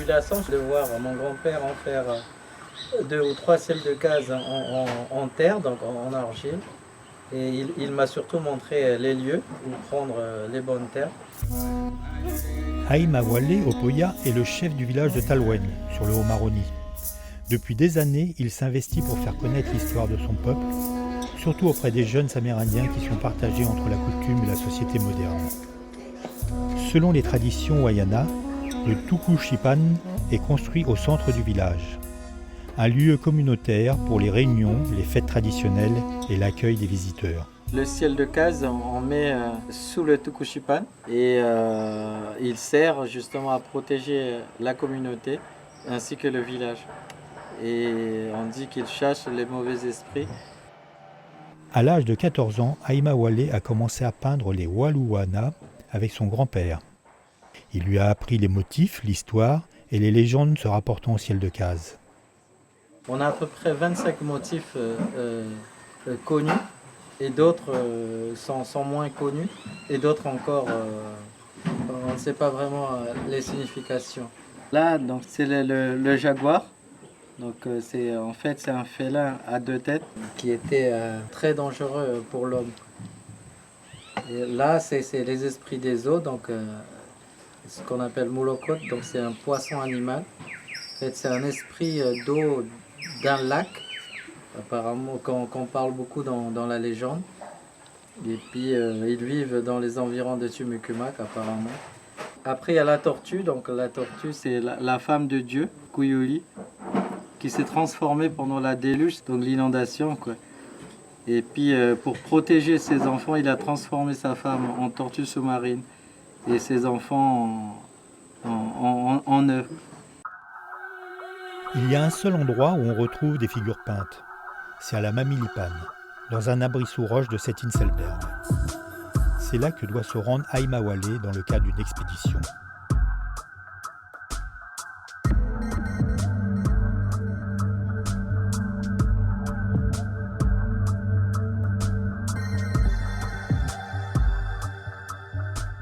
eu la chance de voir mon grand-père en faire 2 ou 3 ciels de case en terre, donc en argile. Et il m'a surtout montré les lieux où prendre les bonnes terres. Haïma Wale Opoya est le chef du village de Talwen, sur le Haut-Maroni. Depuis des années, il s'investit pour faire connaître l'histoire de son peuple, surtout auprès des jeunes Amérindiens qui sont partagés entre la coutume et la société moderne. Selon les traditions Wayana, le Tukushipan est construit au centre du village. Un lieu communautaire pour les réunions, les fêtes traditionnelles et l'accueil des visiteurs. Le ciel de case, on met sous le Tukushipan et il sert justement à protéger la communauté ainsi que le village. Et on dit qu'il chasse les mauvais esprits. À l'âge de 14 ans, Haïma Wale a commencé à peindre les Waluana avec son grand-père. Il lui a appris les motifs, l'histoire et les légendes se rapportant au ciel de case. On a à peu près 25 motifs connus et d'autres sont moins connus et d'autres encore, on ne sait pas vraiment les significations. Là, donc, c'est le jaguar. Donc, en fait, c'est un félin à 2 têtes qui était très dangereux pour l'homme. Et là, c'est les esprits des eaux, donc ce qu'on appelle moulokot, donc c'est un poisson animal. En fait, c'est un esprit d'eau d'un lac, apparemment, qu'on parle beaucoup dans la légende. Et puis, ils vivent dans les environs de Tumucumac, apparemment. Après, il y a la tortue. Donc, la tortue, c'est la femme de Dieu, Kuyuli, qui s'est transformée pendant la déluge, donc l'inondation, quoi. Et puis, pour protéger ses enfants, il a transformé sa femme en tortue sous-marine et ses enfants en œufs. Il y a un seul endroit où on retrouve des figures peintes. C'est à la Mamilipan, dans un abri sous roche de Settinselberg. C'est là que doit se rendre Haïma Wale dans le cadre d'une expédition.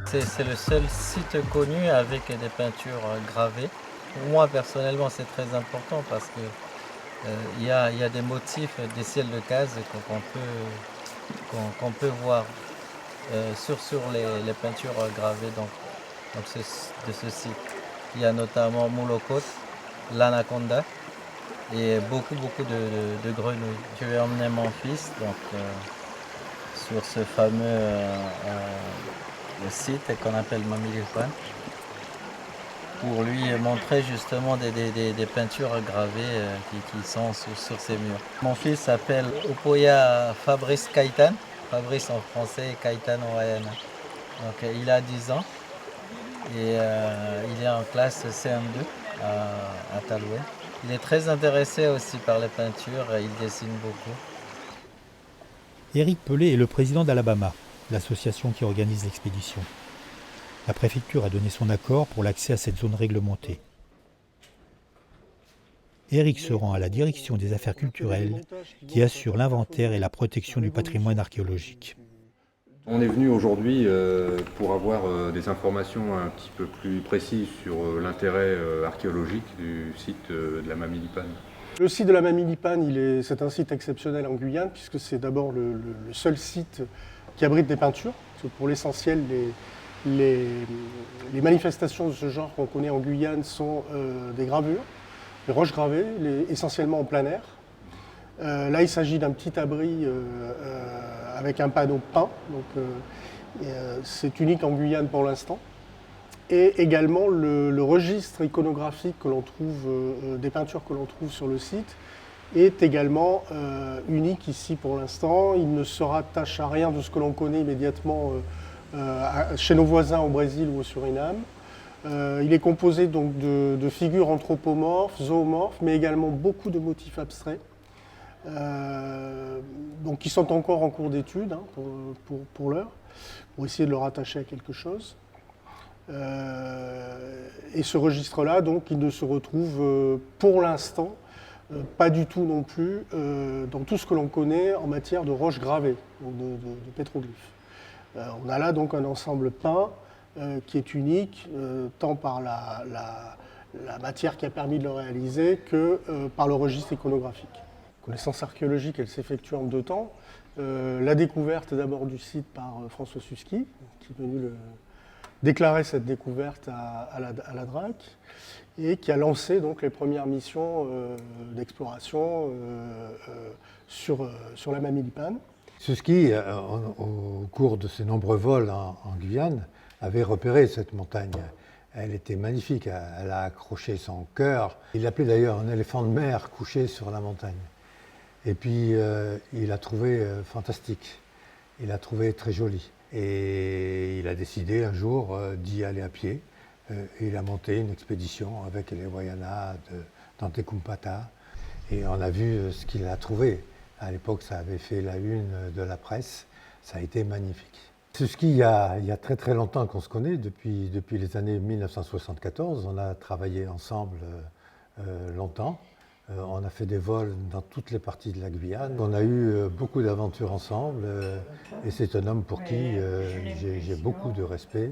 C'est le seul site connu avec des peintures gravées. Pour moi, personnellement, c'est très important parce que il y a des motifs, des ciels de case qu'on peut voir sur les peintures gravées de ce site. Il y a notamment Moulokot, l'anaconda et beaucoup de grenouilles. Je vais emmener mon fils sur ce fameux le site qu'on appelle Mamilipan pour lui montrer justement des peintures gravées qui sont sur ces murs. Mon fils s'appelle Opoya Fabrice Kaitan, Fabrice en français et Kaitan en Wayana. Donc il a 10 ans et il est en classe CM2 à Talouet. Il est très intéressé aussi par les peintures, il dessine beaucoup. Éric Pelé est le président d'Alabama, l'association qui organise l'expédition. La préfecture a donné son accord pour l'accès à cette zone réglementée. Éric se rend à la direction des affaires culturelles qui assure l'inventaire et la protection du patrimoine archéologique. On est venu aujourd'hui pour avoir des informations un petit peu plus précises sur l'intérêt archéologique du site de la Mamilipan. Le site de la Mamilipan, c'est un site exceptionnel en Guyane puisque c'est d'abord le seul site qui abrite des peintures. Parce que pour l'essentiel, les manifestations de ce genre qu'on connaît en Guyane sont des gravures, des roches gravées, essentiellement en plein air. Là, il s'agit d'un petit abri avec un panneau peint, donc c'est unique en Guyane pour l'instant. Et également le registre iconographique que l'on trouve, des peintures que l'on trouve sur le site, est également unique ici pour l'instant. Il ne se rattache à rien de ce que l'on connaît immédiatement chez nos voisins au Brésil ou au Suriname. Il est composé donc de figures anthropomorphes, zoomorphes, mais également beaucoup de motifs abstraits, donc qui sont encore en cours d'étude pour l'heure, pour essayer de le rattacher à quelque chose. Et ce registre-là, donc, il ne se retrouve pour l'instant pas du tout non plus dans tout ce que l'on connaît en matière de roches gravées, donc de pétroglyphes. On a là donc un ensemble peint qui est unique, tant par la matière qui a permis de le réaliser que par le registre iconographique. La connaissance archéologique, elle s'effectue en 2 temps. La découverte d'abord du site par François Susky, qui est venu déclarer cette découverte à la DRAC, et qui a lancé donc les premières missions d'exploration sur la mamie Lipan. Susky, au cours de ses nombreux vols en Guyane, avait repéré cette montagne. Elle était magnifique, elle a accroché son cœur. Il l'appelait d'ailleurs un éléphant de mer couché sur la montagne. Et puis il l'a trouvé fantastique, il l'a trouvé très jolie. Et il a décidé un jour d'y aller à pied. Il a monté une expédition avec les Wayana de Dante Kumpata. Et on a vu ce qu'il a trouvé. À l'époque, ça avait fait la une de la presse. Ça a été magnifique. Susky, il y a très très longtemps qu'on se connaît, depuis les années 1974. On a travaillé ensemble longtemps. On a fait des vols dans toutes les parties de la Guyane. On a eu beaucoup d'aventures ensemble. Et c'est un homme pour qui j'ai beaucoup de respect.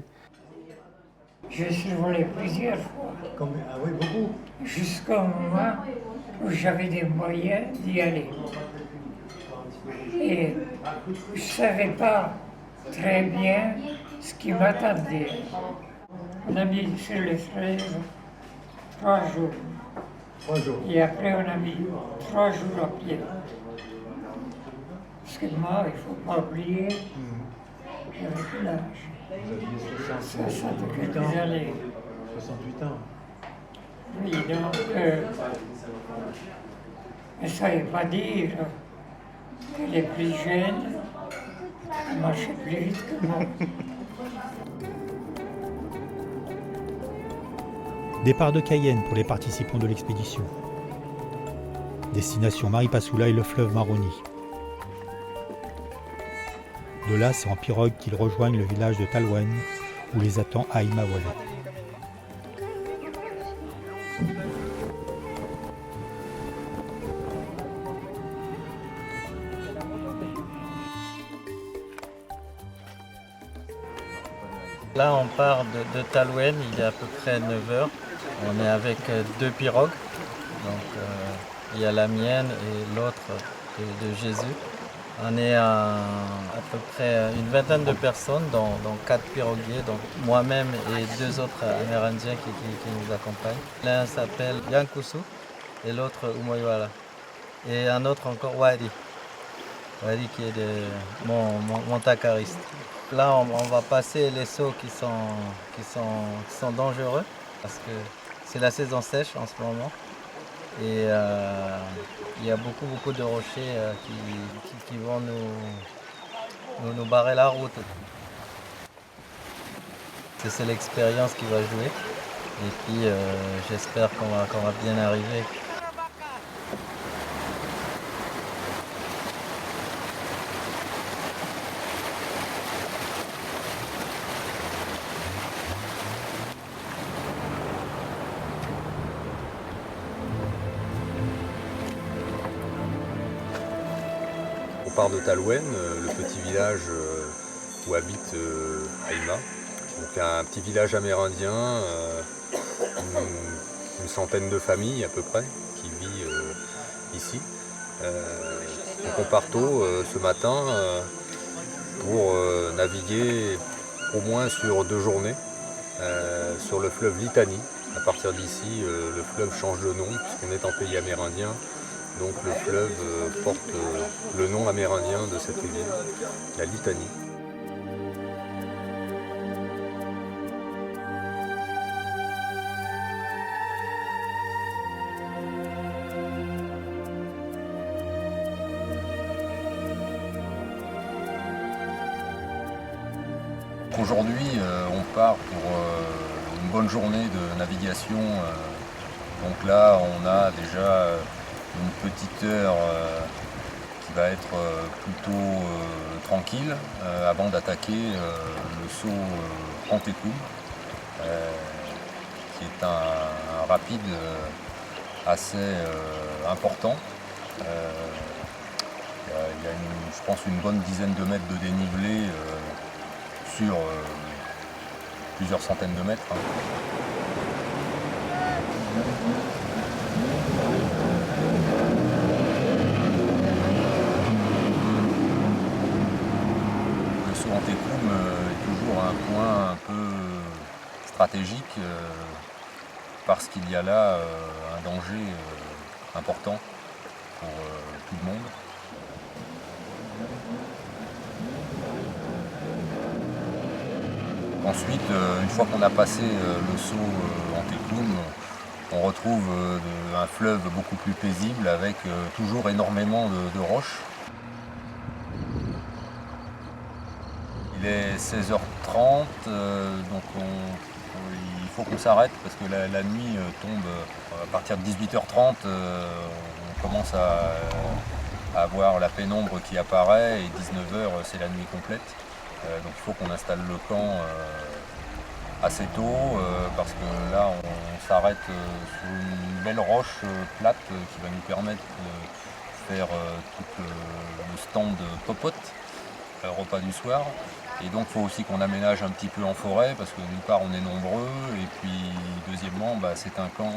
Je suis volé plusieurs fois. Ah oui, beaucoup. Jusqu'au moment où j'avais des moyens d'y aller. Et je ne savais pas très bien ce qui m'attendait. On a mis sur le fleuve 3 jours. 3 jours. Et après, on a mis 3 jours à pied. Parce que moi, il ne faut pas oublier, avec l'âge, 60 quelques années. 68 ans. Oui, donc, ça ne veut pas dire que les plus jeunes marchaient plus vite que moi. Départ de Cayenne pour les participants de l'expédition. Destination Maripasoula et le fleuve Maroni. De là, c'est en pirogue qu'ils rejoignent le village de Talouenne, où les attend Haïma Wala. Là, on part de Talouenne, il est à peu près 9h. On est avec 2 pirogues. Donc, il y a la mienne et l'autre de Jésus. On est à peu près une vingtaine de personnes, dont 4 piroguiers, donc moi-même et 2 autres Amérindiens qui nous accompagnent. L'un s'appelle Yankusu et l'autre Umoyuala. Et un autre encore Wadi. Wadi qui est mon takariste. Là, on va passer les sauts qui sont dangereux parce que c'est la saison sèche en ce moment. Et il y a beaucoup de rochers qui vont nous barrer la route. C'est l'expérience qui va jouer. Et puis j'espère qu'on va bien arriver. On part de Talouenne, le petit village où habite Haïma. Donc un petit village amérindien, une centaine de familles à peu près qui vit ici. Donc on part tôt ce matin pour naviguer au moins sur 2 journées sur le fleuve Litani. À partir d'ici, le fleuve change de nom puisqu'on est en pays amérindien. Donc le fleuve porte le nom amérindien de cette rivière, la Litani. Aujourd'hui, on part pour une bonne journée de navigation. Donc là, on a déjà une petite heure qui va être plutôt tranquille avant d'attaquer le saut Pantekoum, qui est un rapide assez important. Il y a je pense une bonne dizaine de mètres de dénivelé sur plusieurs centaines de mètres. Le saut en Tekloum est toujours un point un peu stratégique parce qu'il y a là un danger important pour tout le monde. Ensuite, une fois qu'on a passé le saut en Tekloum, on retrouve un fleuve beaucoup plus paisible avec toujours énormément de roches. Il est 16h30, donc il faut qu'on s'arrête parce que la nuit tombe à partir de 18h30. On commence à avoir la pénombre qui apparaît et 19h c'est la nuit complète. Donc il faut qu'on installe le camp assez tôt parce que là on s'arrête sur une belle roche plate qui va nous permettre de faire tout le stand popote, repas du soir. Et donc il faut aussi qu'on aménage un petit peu en forêt parce que d'une part on est nombreux et puis deuxièmement c'est un camp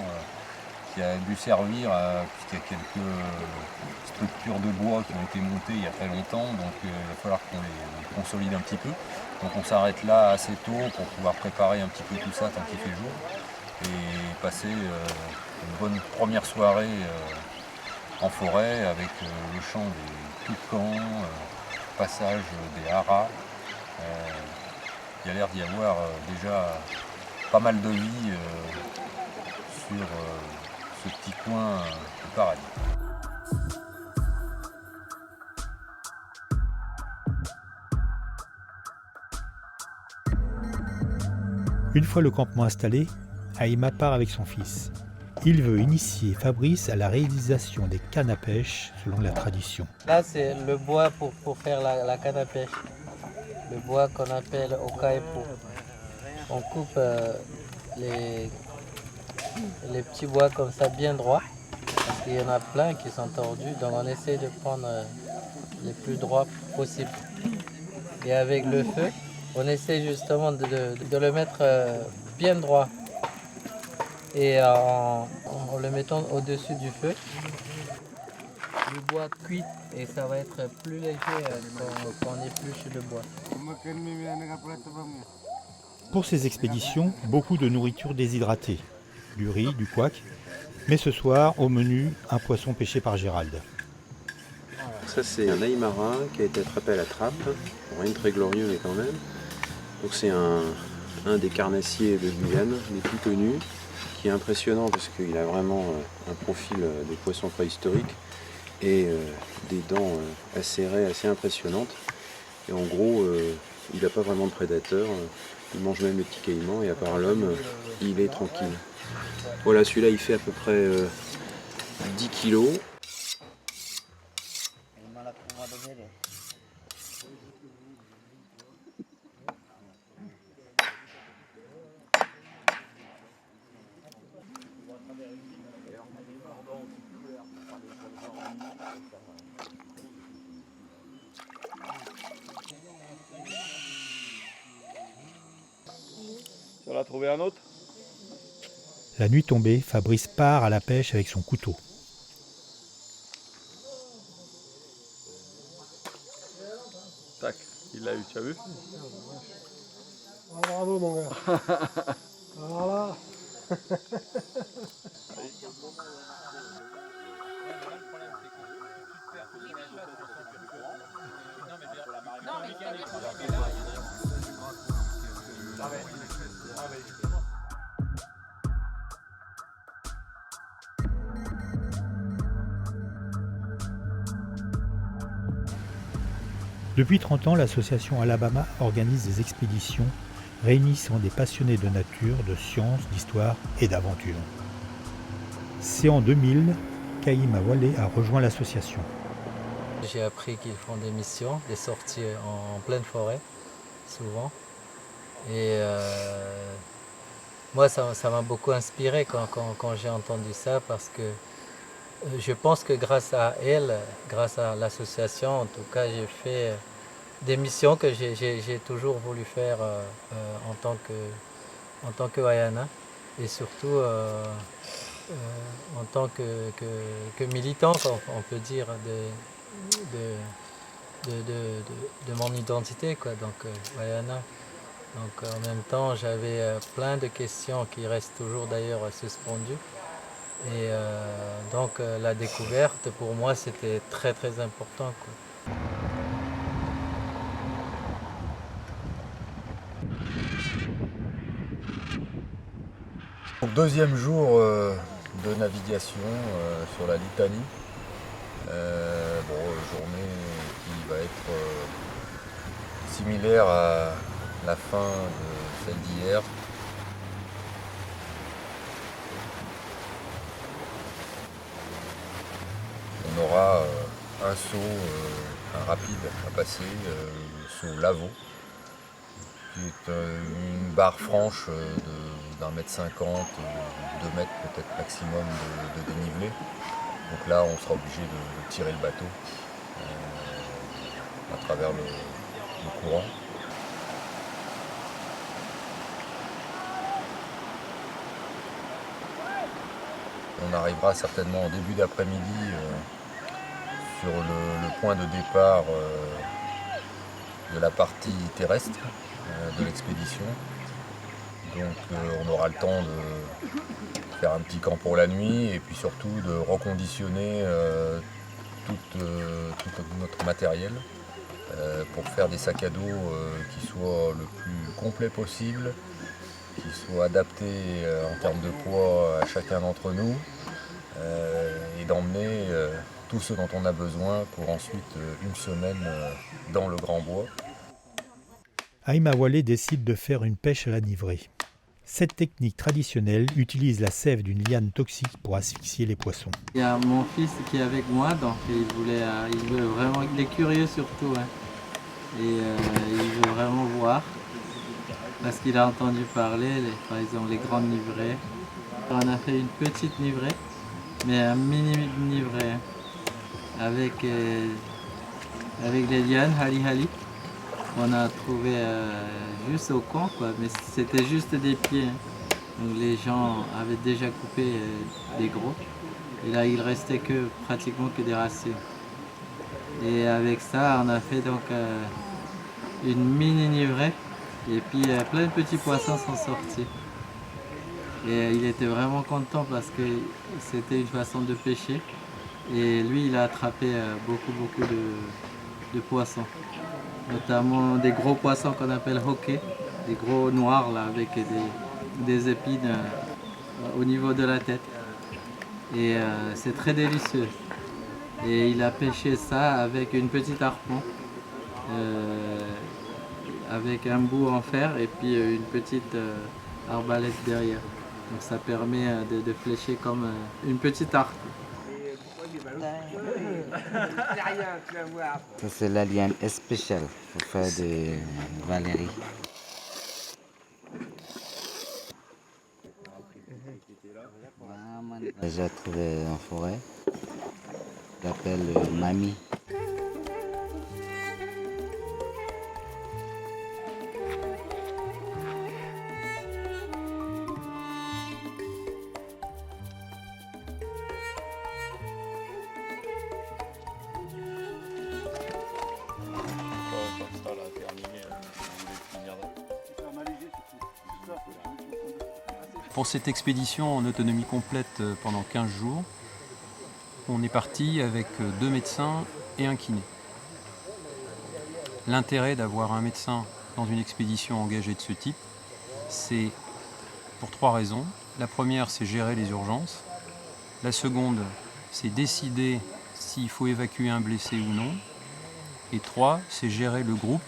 qui a dû servir puisqu'il y a quelques structures de bois qui ont été montées il y a très longtemps, donc il va falloir qu'on les consolide un petit peu. Donc on s'arrête là assez tôt pour pouvoir préparer un petit peu tout ça tant qu'il fait jour et passer une bonne première soirée en forêt avec le chant des toucans, passage des haras. Il y a l'air d'y avoir déjà pas mal de vie sur ce petit coin de paradis. Une fois le campement installé, Haïma part avec son fils. Il veut initier Fabrice à la réalisation des cannes à pêche selon la tradition. Là, c'est le bois pour faire la canne à pêche. Le bois qu'on appelle okaepo. On coupe les petits bois comme ça bien droits. Parce qu'il y en a plein qui sont tordus. Donc on essaie de prendre les plus droits possible. Et avec le feu, on essaie justement de le mettre bien droit. Et en le mettant au-dessus du feu, le bois cuit et ça va être plus léger quand on épluche le bois. Pour ces expéditions, beaucoup de nourriture déshydratée, du riz, du couac, mais ce soir, au menu, un poisson pêché par Gérald. Ça c'est un aïmara qui a été attrapé à la trappe, rien de très glorieux mais quand même. Donc c'est un des carnassiers de Guyane, les plus connus, qui est impressionnant parce qu'il a vraiment un profil de poisson préhistorique et des dents acérées assez impressionnantes. Et en gros, il n'a pas vraiment de prédateurs, il mange même les petits caïmans et à part l'homme, il est tranquille. Voilà, celui-là il fait à peu près 10 kilos. Tu en as trouvé un autre? La nuit tombée, Fabrice part à la pêche avec son couteau. Tac, il l'a eu, tu as vu? Ah, bravo mon gars. Alors là. Depuis 30 ans, l'association Alabama organise des expéditions réunissant des passionnés de nature, de sciences, d'histoire et d'aventure. C'est en 2000 qu'Haïma Wale a rejoint l'association. J'ai appris qu'ils font des missions, des sorties en pleine forêt, souvent. Et moi, ça m'a beaucoup inspiré quand j'ai entendu ça, parce que je pense que grâce à elle, grâce à l'association, en tout cas, j'ai fait des missions que j'ai toujours voulu faire en tant que Wayana. et surtout en tant que militante, on peut dire, de mon identité, quoi. Donc, Wayana. Donc en même temps, j'avais plein de questions qui restent toujours d'ailleurs suspendues. Et donc la découverte, pour moi, c'était très très important, quoi. Donc, deuxième jour de navigation sur la Litanie. Journée qui va être similaire à la fin de celle d'hier. On aura un saut, un rapide à passer, saut Lavaux, qui est une barre franche d'1,50 m, 2 mètres peut-être maximum de dénivelé. Donc là, on sera obligé de tirer le bateau à travers le courant. On arrivera certainement en début d'après-midi sur le point de départ de la partie terrestre de l'expédition. Donc on aura le temps de faire un petit camp pour la nuit et puis surtout de reconditionner tout notre matériel pour faire des sacs à dos qui soient le plus complets possible, qui soient adaptés en termes de poids à chacun d'entre nous et d'emmener tout ce dont on a besoin pour ensuite une semaine dans le Grand Bois. Haïma Wale décide de faire une pêche à la nivrée. Cette technique traditionnelle utilise la sève d'une liane toxique pour asphyxier les poissons. Il y a mon fils qui est avec moi, donc il veut vraiment, il est curieux surtout, hein. Et il veut vraiment voir, parce qu'il a entendu parler, par exemple les grandes nivrées. On a fait une petite nivrée, mais un mini nivrée, hein, avec les lianes, hali. On a trouvé juste au coin, quoi, mais c'était juste des pieds, hein. Donc les gens avaient déjà coupé des gros. Et là, il restait pratiquement que des racines. Et avec ça, on a fait donc une mini nivrée. Et puis plein de petits poissons sont sortis. Et il était vraiment content parce que c'était une façon de pêcher. Et lui, il a attrapé beaucoup de poissons. Notamment des gros poissons qu'on appelle hockey, des gros noirs là, avec des épines au niveau de la tête. Et c'est très délicieux. Et il a pêché ça avec une petite harpon, avec un bout en fer et puis une petite arbalète derrière. Donc ça permet de flécher comme une petite arc. Ça c'est la liane spéciale pour faire des Valérie. J'ai trouvé en forêt. Je l'appelle Mamie. Pour cette expédition en autonomie complète pendant 15 jours, on est parti avec 2 médecins et un kiné. L'intérêt d'avoir un médecin dans une expédition engagée de ce type, c'est pour 3 raisons. La première, c'est gérer les urgences. La seconde, c'est décider s'il faut évacuer un blessé ou non. Et 3, c'est gérer le groupe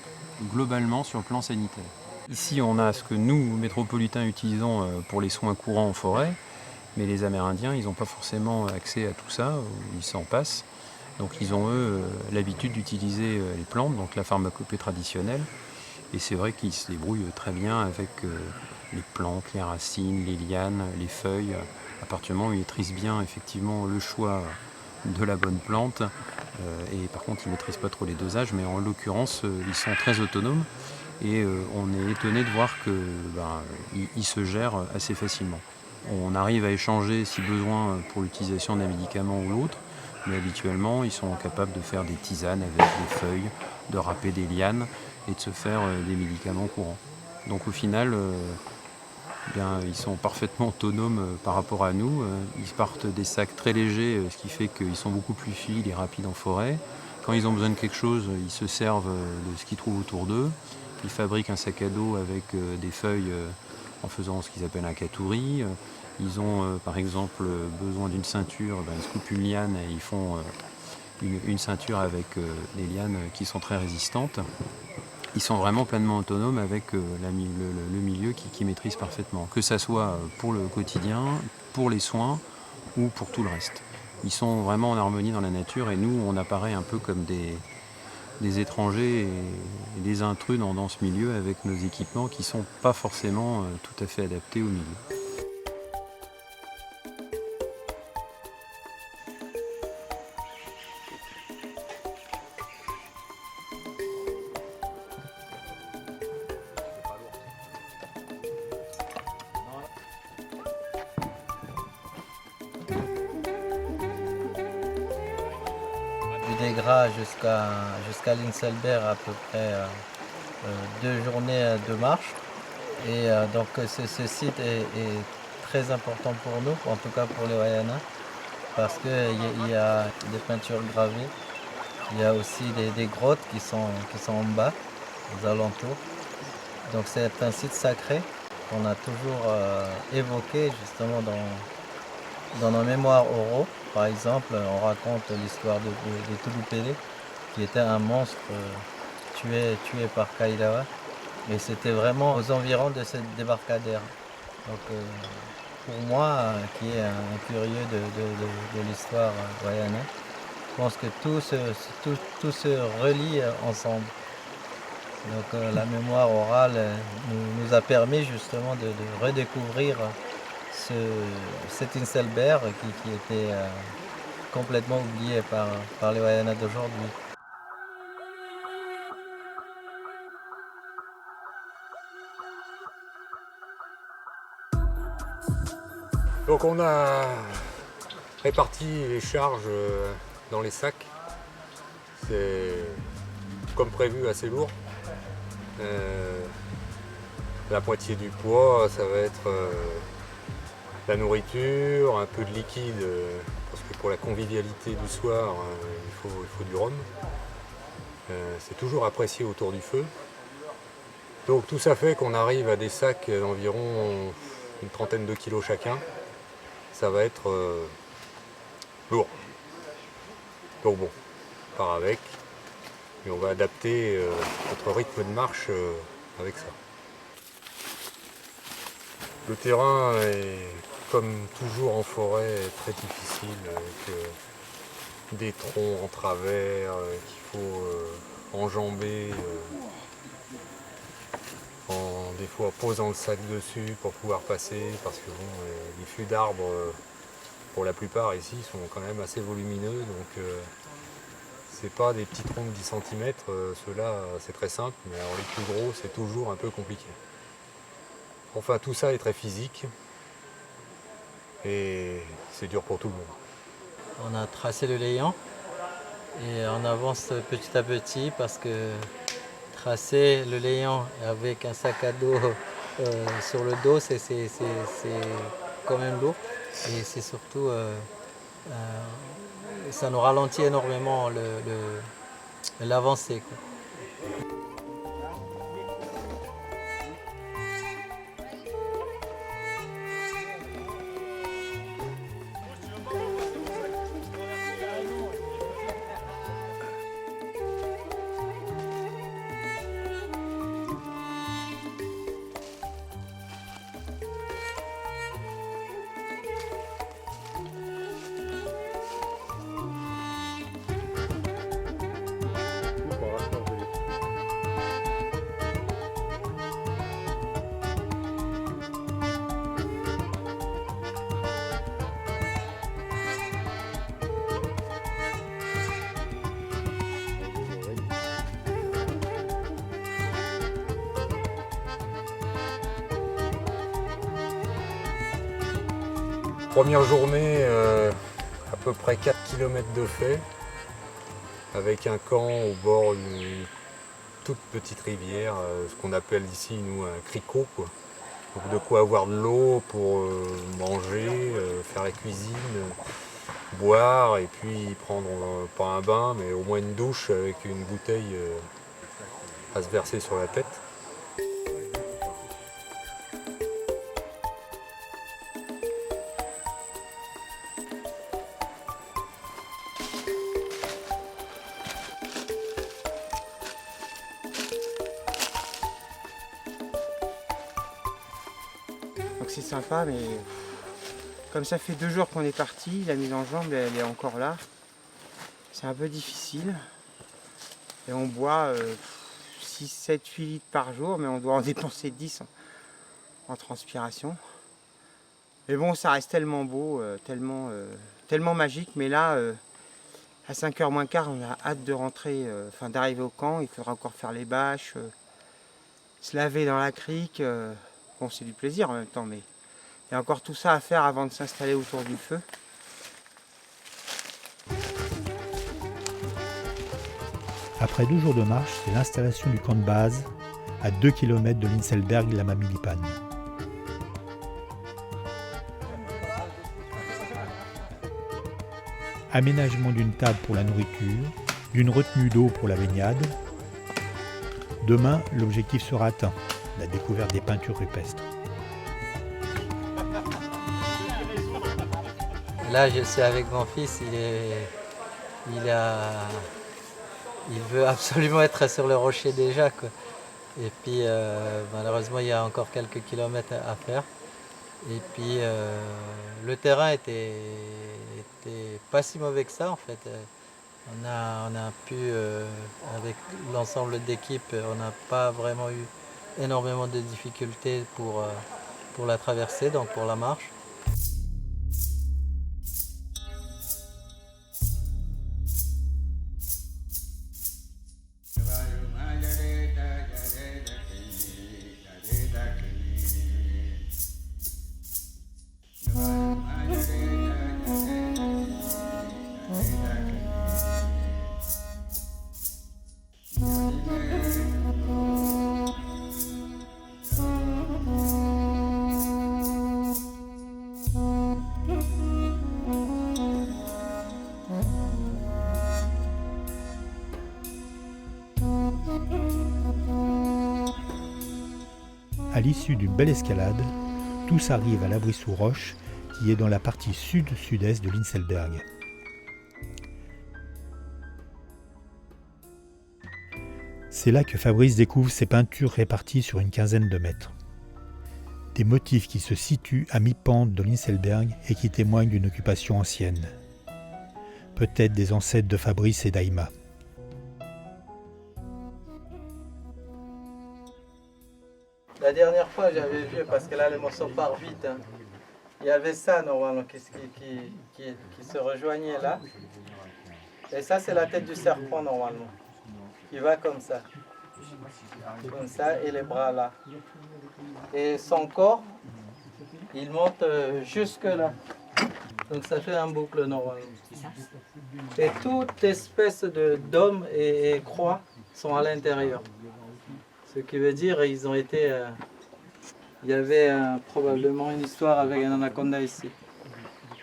globalement sur le plan sanitaire. Ici, on a ce que nous, métropolitains, utilisons pour les soins courants en forêt, mais les Amérindiens, ils n'ont pas forcément accès à tout ça, ils s'en passent. Donc ils ont, eux, l'habitude d'utiliser les plantes, donc la pharmacopée traditionnelle. Et c'est vrai qu'ils se débrouillent très bien avec les plantes, les racines, les lianes, les feuilles. À partir du moment où ils maîtrisent bien effectivement le choix de la bonne plante. Et par contre, ils ne maîtrisent pas trop les dosages, mais en l'occurrence, ils sont très autonomes. Et on est étonné de voir qu'ils se gèrent assez facilement. On arrive à échanger si besoin pour l'utilisation d'un médicament ou l'autre, mais habituellement ils sont capables de faire des tisanes avec des feuilles, de râper des lianes et de se faire des médicaments courants. Donc au final, ils sont parfaitement autonomes par rapport à nous. Ils partent des sacs très légers, ce qui fait qu'ils sont beaucoup plus fluides et rapides en forêt. Quand ils ont besoin de quelque chose, ils se servent de ce qu'ils trouvent autour d'eux. Ils fabriquent un sac à dos avec des feuilles en faisant ce qu'ils appellent un katouri. Ils ont par exemple besoin d'une ceinture, ils se coupent une liane et ils font une ceinture avec des lianes qui sont très résistantes. Ils sont vraiment pleinement autonomes avec le milieu qui maîtrisent parfaitement, que ce soit pour le quotidien, pour les soins ou pour tout le reste. Ils sont vraiment en harmonie dans la nature et nous, on apparaît un peu comme des étrangers et des intrus dans ce milieu avec nos équipements qui ne sont pas forcément tout à fait adaptés au milieu. Du Dégras jusqu'à l'Inselberg, à peu près 2 journées de marche. Et donc ce site est très important pour nous, en tout cas pour les Wayanas, parce qu'il y a des peintures gravées, il y a aussi des grottes qui sont en bas, aux alentours. Donc c'est un site sacré qu'on a toujours évoqué justement dans nos mémoires oraux. Par exemple, on raconte l'histoire de Tulupele, qui était un monstre tué par Kailawa. Et c'était vraiment aux environs de ce débarcadère. Donc pour moi, qui est un curieux de l'histoire wayana, je pense que tout se relie ensemble. Donc la mémoire orale nous a permis justement de redécouvrir cet Inselberg qui était complètement oublié par les Wayanas d'aujourd'hui. Donc on a réparti les charges dans les sacs. C'est comme prévu assez lourd. La moitié du poids, ça va être la nourriture, un peu de liquide, parce que pour la convivialité du soir, il faut du rhum. C'est toujours apprécié autour du feu. Donc tout ça fait qu'on arrive à des sacs d'environ une trentaine de kilos chacun. Ça va être lourd. Donc bon, on part avec, et on va adapter notre rythme de marche avec ça. Le terrain est, comme toujours en forêt, très difficile, avec des troncs en travers qu'il faut enjamber, en des fois posant le sac dessus pour pouvoir passer, parce que bon, les fûts d'arbres, pour la plupart ici, sont quand même assez volumineux, donc c'est pas des petits troncs de 10 cm, ceux-là c'est très simple, mais alors les plus gros c'est toujours un peu compliqué. Enfin tout ça est très physique et c'est dur pour tout le monde. On a tracé le Léant et on avance petit à petit parce que tracer le Léant avec un sac à dos sur le dos, c'est quand même lourd et c'est surtout ça nous ralentit énormément l'avancée. Première journée, à peu près 4 km de fait, avec un camp au bord d'une toute petite rivière, ce qu'on appelle ici nous un cricot, quoi. Donc de quoi avoir de l'eau pour manger, faire la cuisine, boire et puis prendre pas un bain mais au moins une douche avec une bouteille à se verser sur la tête. Donc c'est sympa, mais comme ça fait 2 jours qu'on est parti, la mise en jambe elle est encore là. C'est un peu difficile. Et on boit 6, 7, 8 litres par jour, mais on doit en dépenser 10 en transpiration. Mais bon, ça reste tellement beau, tellement magique. Mais là, à 5h moins quart, on a hâte de rentrer, d'arriver au camp. Il faudra encore faire les bâches, se laver dans la crique. Bon, c'est du plaisir en même temps, mais il y a encore tout ça à faire avant de s'installer autour du feu. Après 2 jours de marche, c'est l'installation du camp de base à 2 km de l'Inselberg Lama Milipan. Aménagement d'une table pour la nourriture, d'une retenue d'eau pour la baignade. Demain, l'objectif sera atteint, la découverte des peintures rupestres. Là, je suis avec mon fils, il veut absolument être sur le rocher déjà, quoi. Et puis malheureusement il y a encore quelques kilomètres à faire. Et puis le terrain était pas si mauvais que ça en fait. On a pu, avec l'ensemble d'équipe, on n'a pas vraiment eu énormément de difficultés pour la traversée, donc pour la marche. À l'issue d'une belle escalade, tous arrivent à l'abri sous roche qui est dans la partie sud-sud-est de l'Inselberg. C'est là que Fabrice découvre ces peintures réparties sur une quinzaine de mètres. Des motifs qui se situent à mi-pente de l'Inselberg et qui témoignent d'une occupation ancienne. Peut-être des ancêtres de Fabrice et d'Aïma. La dernière fois, j'avais vu, parce que là, le morceau part vite, hein. Il y avait ça, normalement, qui se rejoignait là. Et ça, c'est la tête du serpent, normalement. Qui va comme ça. Comme ça, et les bras là. Et son corps, il monte jusque là. Donc ça fait un boucle, normalement. Et toute espèce d'hommes et croix sont à l'intérieur. Ce qui veut dire ils ont été... il y avait probablement une histoire avec un anaconda ici,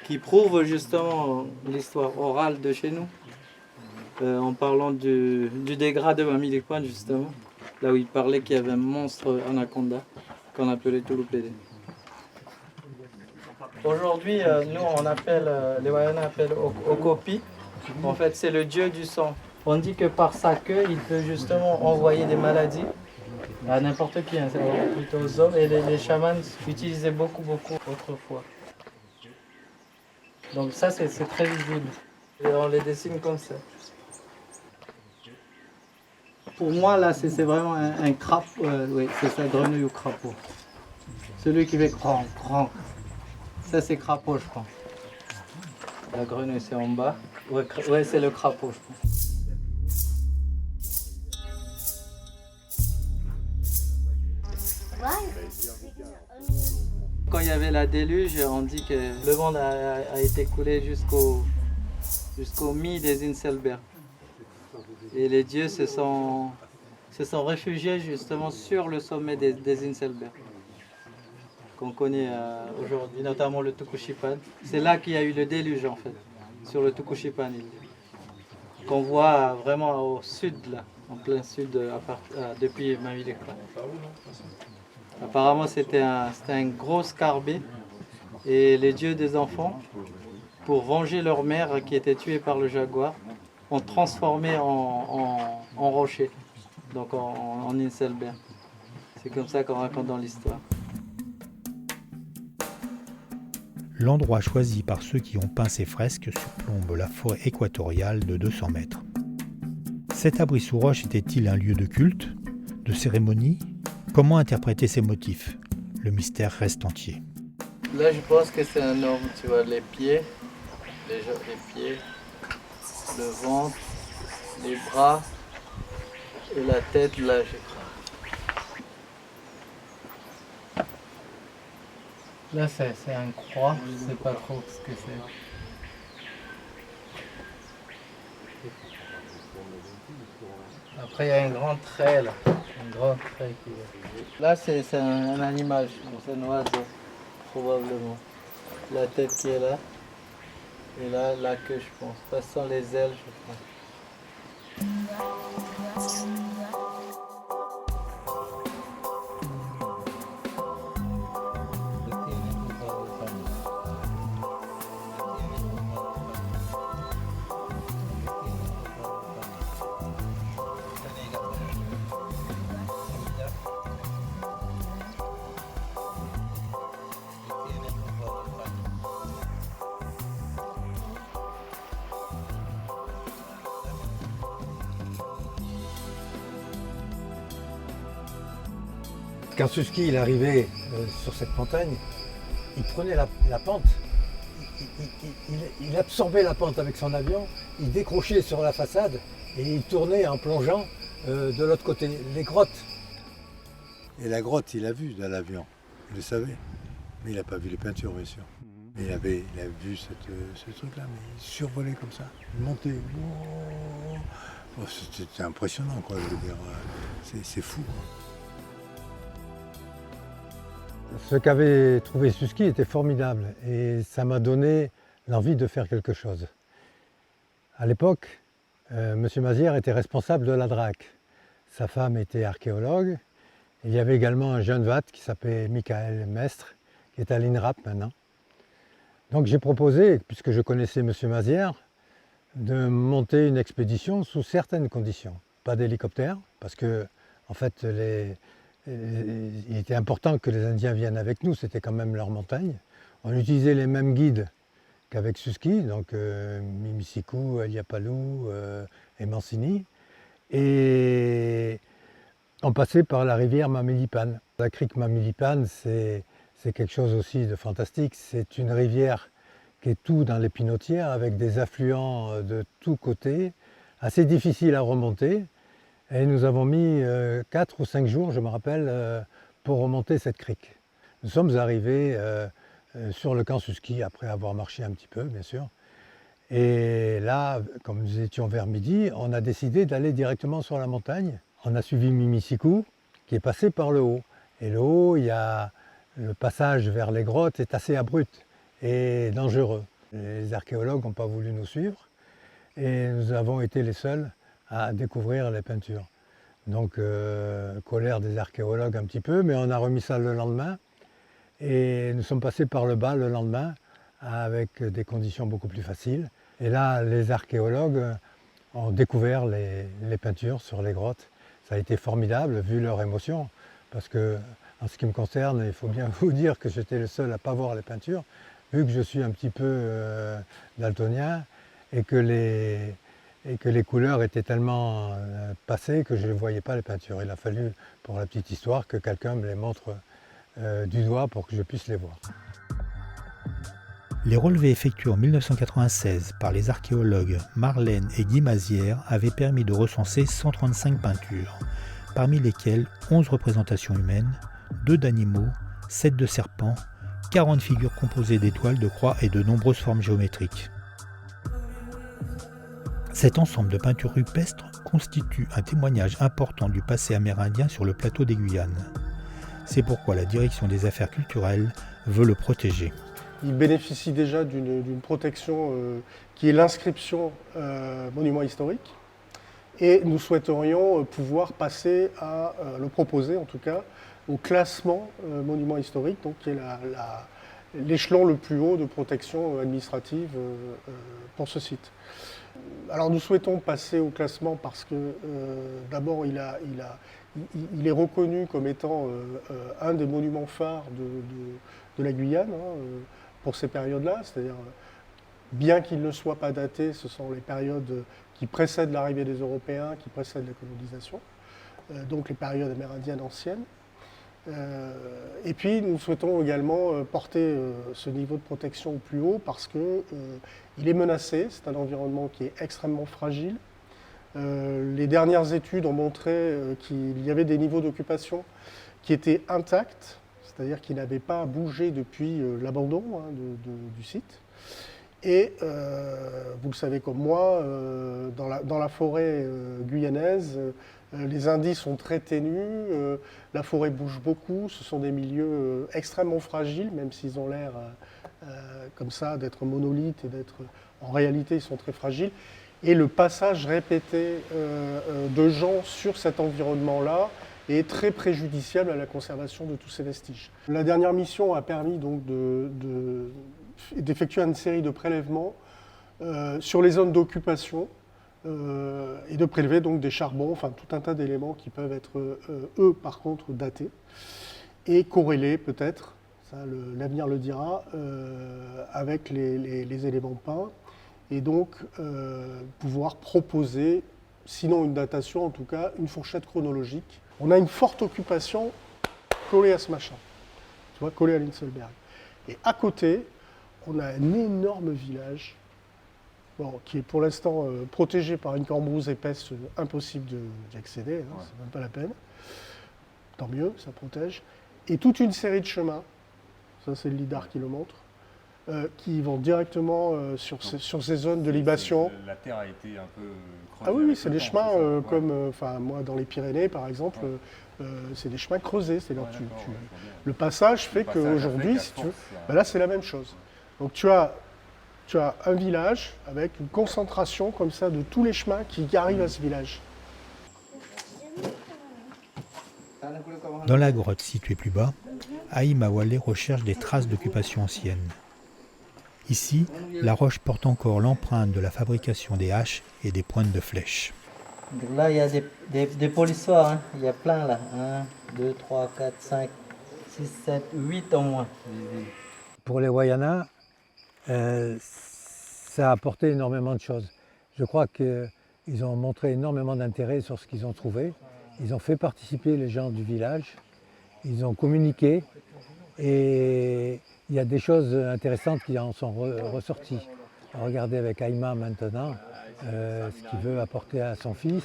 qui prouve justement l'histoire orale de chez nous, en parlant du dégrat de Mamilipan, justement, là où il parlait qu'il y avait un monstre anaconda qu'on appelait Tulupede. Aujourd'hui, nous on appelle, les Wayana appellent Okopi. En fait, c'est le dieu du sang. On dit que par sa queue, il peut justement envoyer des maladies à n'importe qui, hein, plutôt aux hommes. Et les chamans utilisaient beaucoup autrefois. Donc ça, c'est très visible. Et on les dessine comme ça. Pour moi, là, c'est vraiment un crapaud. Oui, c'est ça, grenouille ou crapaud. Celui qui fait crank, crank. Ça, c'est crapaud, je pense. La grenouille, c'est en bas. Ouais, c'est le crapaud, je pense. Quand il y avait la déluge, on dit que le monde a été coulé jusqu'au mi des Inselberg. Et les dieux se sont réfugiés justement sur le sommet des Inselberg, qu'on connaît aujourd'hui, notamment le Tukushipan. C'est là qu'il y a eu le déluge en fait, sur le Tukushipan, qu'on voit vraiment au sud, là, en plein sud, depuis Mamilikpan. Apparemment c'était un gros scarbé, et les dieux des enfants, pour venger leur mère qui était tuée par le jaguar, ont transformé en rocher, donc en Inselberg. C'est comme ça qu'on raconte dans l'histoire. L'endroit choisi par ceux qui ont peint ces fresques surplombe la forêt équatoriale de 200 mètres. Cet abri sous roche était-il un lieu de culte, de cérémonie? Comment interpréter ces motifs? Le mystère reste entier. Là, je pense que c'est un homme, tu vois, les pieds, les pieds, le ventre, les bras et la tête, là, je crois. Là, c'est un croix, je ne sais pas trop ce que c'est. Après, il y a un grand trait, là. Un grand trait qui est... Là, c'est un animal, c'est un oiseau, probablement. La tête qui est là. Et là, la queue, je pense. Ça sont les ailes, je pense. Quand Susski il arrivait sur cette montagne, il prenait la pente, il absorbait la pente avec son avion, il décrochait sur la façade et il tournait en plongeant de l'autre côté, les grottes. Et la grotte, il l'a vue dans l'avion, il le savait, mais il n'a pas vu les peintures, bien sûr. Mais il a vu ce truc-là, mais il survolait comme ça, il montait. Oh, c'était impressionnant, quoi, je veux dire, c'est fou, quoi. Ce qu'avait trouvé Susski était formidable et ça m'a donné l'envie de faire quelque chose. À l'époque, M. Mazières était responsable de la DRAC. Sa femme était archéologue. Il y avait également un jeune vat qui s'appelait Michael Mestre, qui est à l'INRAP maintenant. Donc j'ai proposé, puisque je connaissais M. Mazières, de monter une expédition sous certaines conditions. Pas d'hélicoptère, parce que en fait, il était important que les Indiens viennent avec nous, c'était quand même leur montagne. On utilisait les mêmes guides qu'avec Susski, donc Mimisiku, Aliapalou et Mancini. Et on passait par la rivière Mamilipan. La crique Mamilipan, c'est quelque chose aussi de fantastique. C'est une rivière qui est tout dans les pinotières, avec des affluents de tous côtés, assez difficile à remonter. Et nous avons mis 4 ou 5 jours, je me rappelle, pour remonter cette crique. Nous sommes arrivés sur le camp Susski, après avoir marché un petit peu, bien sûr. Et là, comme nous étions vers midi, on a décidé d'aller directement sur la montagne. On a suivi Mimisiku, qui est passé par le haut. Et le haut, le passage vers les grottes est assez abrupt et dangereux. Les archéologues n'ont pas voulu nous suivre. Et nous avons été les seuls à découvrir les peintures. Donc, colère des archéologues un petit peu, mais on a remis ça le lendemain. Et nous sommes passés par le bas le lendemain, avec des conditions beaucoup plus faciles. Et là, les archéologues ont découvert les peintures sur les grottes. Ça a été formidable, vu leur émotion, parce que, en ce qui me concerne, il faut bien vous dire que j'étais le seul à ne pas voir les peintures, vu que je suis un petit peu daltonien, et que les couleurs étaient tellement passées que je ne voyais pas les peintures. Il a fallu, pour la petite histoire, que quelqu'un me les montre du doigt pour que je puisse les voir. Les relevés effectués en 1996 par les archéologues Marlène et Guy Mazières avaient permis de recenser 135 peintures, parmi lesquelles 11 représentations humaines, 2 d'animaux, 7 de serpents, 40 figures composées d'étoiles, de croix et de nombreuses formes géométriques. Cet ensemble de peintures rupestres constitue un témoignage important du passé amérindien sur le plateau des Guyanes. C'est pourquoi la Direction des Affaires culturelles veut le protéger. Il bénéficie déjà d'une protection qui est l'inscription monument historique. Et nous souhaiterions pouvoir passer à le proposer, en tout cas, au classement monument historique, donc qui est l'échelon le plus haut de protection administrative pour ce site. Alors nous souhaitons passer au classement parce que d'abord il est reconnu comme étant un des monuments phares de la Guyane pour ces périodes-là, c'est-à-dire bien qu'il ne soit pas daté, ce sont les périodes qui précèdent l'arrivée des Européens, qui précèdent la colonisation, donc les périodes amérindiennes anciennes. Et puis nous souhaitons également porter ce niveau de protection au plus haut parce qu'il est menacé, c'est un environnement qui est extrêmement fragile. Les dernières études ont montré qu'il y avait des niveaux d'occupation qui étaient intacts, c'est-à-dire qui n'avaient pas bougé depuis l'abandon du site. Et vous le savez comme moi, dans la forêt guyanaise, les indices sont très ténus, la forêt bouge beaucoup, ce sont des milieux extrêmement fragiles, même s'ils ont l'air comme ça d'être monolithes et d'être... En réalité, ils sont très fragiles. Et le passage répété de gens sur cet environnement-là est très préjudiciable à la conservation de tous ces vestiges. La dernière mission a permis donc d'effectuer une série de prélèvements sur les zones d'occupation et de prélever donc des charbons, enfin tout un tas d'éléments qui peuvent être, eux, par contre, datés et corrélés peut-être, ça l'avenir le dira, avec les éléments peints et donc pouvoir proposer, sinon une datation, en tout cas une fourchette chronologique. On a une forte occupation collée à ce machin, tu vois, collée à l'Inselberg. Et à côté, on a un énorme village qui est pour l'instant protégé par une cambrouse épaisse, impossible d'y accéder, hein, c'est même pas la peine. Tant mieux, ça protège. Et toute une série de chemins, ça c'est le lidar qui le montre, qui vont directement sur ces zones de libation. La terre a été un peu creusée. Ah oui, c'est des chemins comme, moi dans les Pyrénées par exemple, c'est des chemins creusés. C'est-à-dire le passage fait qu'aujourd'hui, si tu veux, là c'est la même chose. Donc tu as un village avec une concentration comme ça de tous les chemins qui arrivent à ce village. Dans la grotte située plus bas, Haïm Awalé recherche des traces d'occupation ancienne. Ici, la roche porte encore l'empreinte de la fabrication des haches et des pointes de flèches. Là, il y a des polissoirs, hein. Il y a plein là. 1, 2, 3, 4, 5, 6, 7, 8 au moins. Pour les Wayanas, ça a apporté énormément de choses. Je crois qu'ils ont montré énormément d'intérêt sur ce qu'ils ont trouvé. Ils ont fait participer les gens du village, ils ont communiqué et il y a des choses intéressantes qui en sont ressorties. Regardez avec Haïma maintenant, ce qu'il veut apporter à son fils.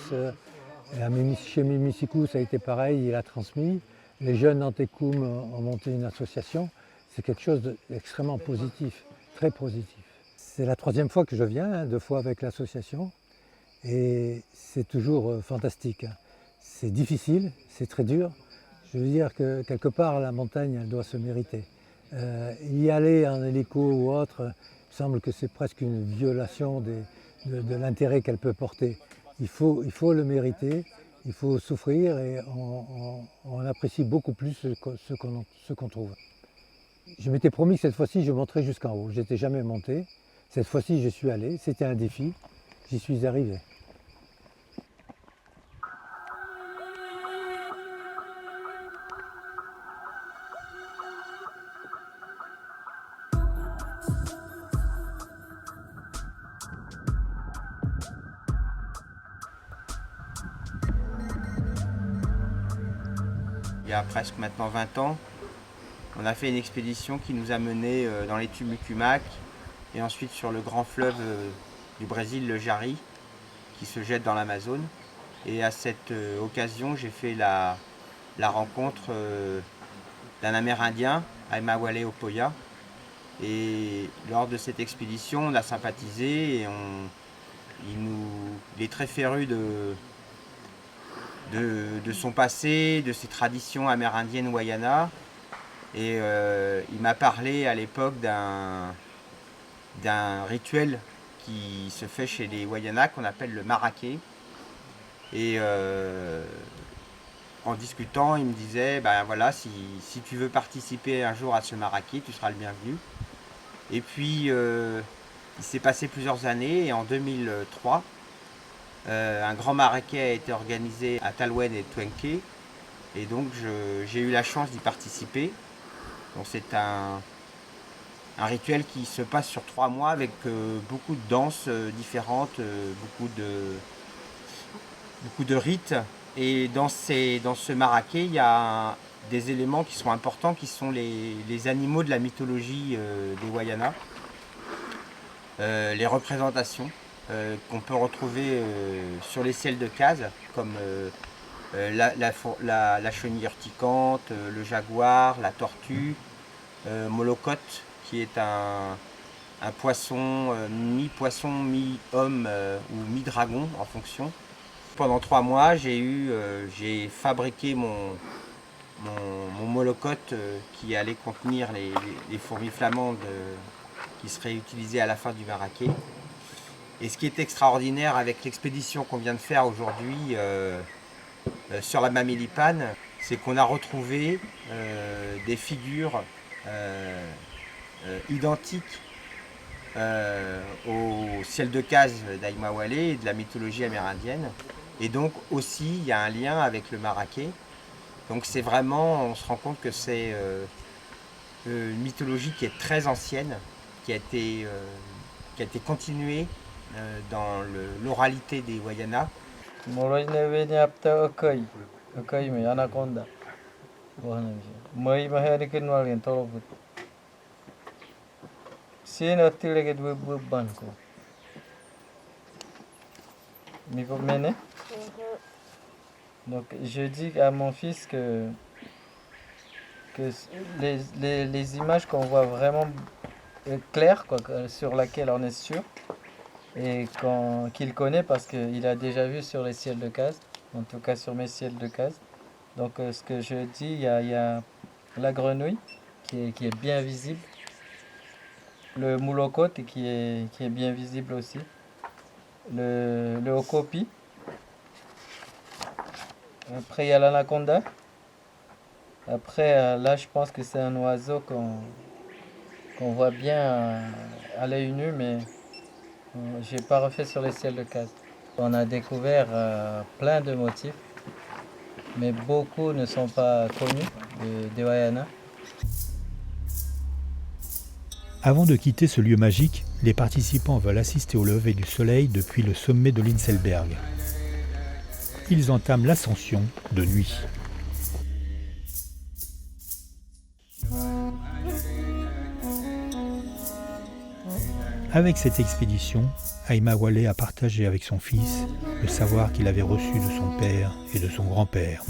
Chez Mimisikou, ça a été pareil, il a transmis. Les jeunes Antekoum ont monté une association. C'est quelque chose d'extrêmement positif, très positif. C'est la 3e fois que je viens, 2 fois avec l'association, et c'est toujours fantastique. C'est difficile, c'est très dur. Je veux dire que quelque part, la montagne, elle doit se mériter. Y aller en hélico ou autre, il semble que c'est presque une violation de l'intérêt qu'elle peut porter. Il faut le mériter, il faut souffrir et on apprécie beaucoup plus ce qu'on trouve. Je m'étais promis que cette fois-ci, je monterais jusqu'en haut. Je n'étais jamais monté. Cette fois-ci, je suis allé. C'était un défi. J'y suis arrivé. Il y a presque maintenant 20 ans, on a fait une expédition qui nous a menés dans les Tumucumac et ensuite sur le grand fleuve du Brésil, le Jari, qui se jette dans l'Amazone. Et à cette occasion, j'ai fait la rencontre d'un Amérindien Aimawale Opoya. Et lors de cette expédition, on a sympathisé et il est très féru de son passé, de ses traditions amérindiennes Wayana. Et il m'a parlé à l'époque d'un rituel qui se fait chez les Wayana qu'on appelle le maraqué. Et en discutant, il me disait, ben voilà, si tu veux participer un jour à ce maraqué, tu seras le bienvenu. Et puis, il s'est passé plusieurs années et en 2003, un grand maraquet a été organisé à Talwen et Twenke. Et donc, j'ai eu la chance d'y participer. Donc, c'est un rituel qui se passe sur 3 mois avec beaucoup de danses différentes, beaucoup de rites. Et dans ce maraquet, il y a des éléments qui sont importants, qui sont les animaux de la mythologie des Wayana, les représentations qu'on peut retrouver sur les ciels de case, comme la chenille urticante, le jaguar, la tortue, Molokote, qui est un poisson, mi-poisson, mi-homme ou mi-dragon en fonction. Pendant 3 mois, j'ai fabriqué mon Molokote qui allait contenir les fourmis flamandes qui seraient utilisées à la fin du maraquet. Et ce qui est extraordinaire avec l'expédition qu'on vient de faire aujourd'hui sur la Mamilipane, c'est qu'on a retrouvé des figures identiques au ciel de case d'Aimawale et de la mythologie amérindienne. Et donc aussi, il y a un lien avec le maraquet. Donc c'est vraiment, on se rend compte que c'est une mythologie qui est très ancienne, qui a été continuée dans l'oralité des Wayana. Donc je dis à mon fils que les images qu'on voit vraiment claires, quoi, sur laquelle on est sûr, et qu'il connaît parce qu'il a déjà vu sur les ciels de case, en tout cas sur mes ciels de case. Donc ce que je dis, il y a la grenouille qui est bien visible, le Molokote qui est bien visible aussi, le Okopi. Après, il y a l'anaconda. Après, là, je pense que c'est un oiseau qu'on voit bien à l'œil nu, mais je n'ai pas refait sur les ciels de case. On a découvert plein de motifs, mais beaucoup ne sont pas connus des Wayana. Avant de quitter ce lieu magique, les participants veulent assister au lever du soleil depuis le sommet de l'Inselberg. Ils entament l'ascension de nuit. Avec cette expédition, Aimawale a partagé avec son fils le savoir qu'il avait reçu de son père et de son grand-père.